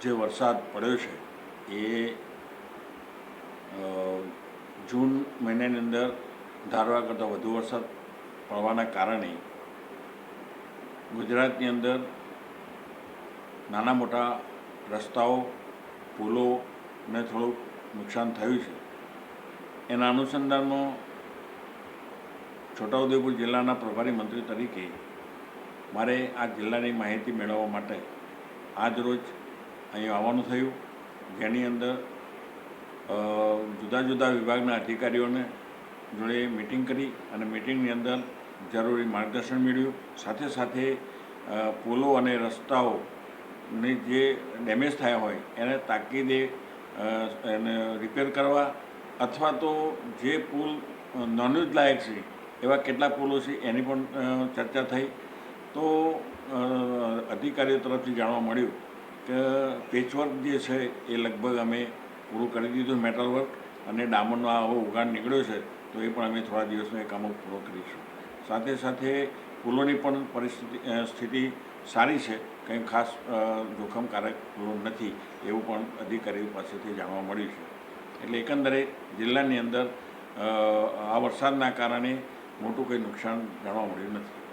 જે વરસાદ પડ્યો છે એ જૂન મહિનાની અંદર ધારવા કરતાં વધુ વરસાદ પડવાના કારણે ગુજરાતની અંદર નાના મોટા રસ્તાઓ પુલોને થોડુંક નુકસાન થયું છે. એના અનુસંધાનમાં છોટાઉદેપુર જિલ્લાના પ્રભારી મંત્રી તરીકે મારે આ જિલ્લાની માહિતી મેળવવા માટે આજ રોજ અહીં આવવાનું થયું, જેની અંદર જુદા જુદા વિભાગના અધિકારીઓને જોડે મિટિંગ કરી અને મિટિંગની અંદર જરૂરી માર્ગદર્શન મેળવ્યું. સાથે સાથે પુલો અને રસ્તાઓને જે ડેમેજ થયા હોય એને તાકીદે એને રિપેર કરવા અથવા તો જે પુલ નોન યુઝ લાયક છે એવા કેટલા પુલો છે એની પણ ચર્ચા થઈ. તો અધિકારીઓ તરફથી જાણવા મળ્યું કે પેચવર્ક જે છે એ લગભગ અમે પૂરું કરી દીધું, મેટલ વર્ક, અને ડામરનો આવો ઉગાડ નીકળ્યો છે તો એ પણ અમે થોડા દિવસમાં એ કામો પૂરો કરીશું. સાથે સાથે પુલોની પણ સ્થિતિ સારી છે, કંઈ ખાસ જોખમકારક પુલો નથી એવું પણ અધિકારીઓ પાસેથી જાણવા મળ્યું છે. એટલે એકંદરે જિલ્લાની અંદર આ વરસાદના કારણે મોટું કંઈ નુકસાન જાણવા મળ્યું નથી.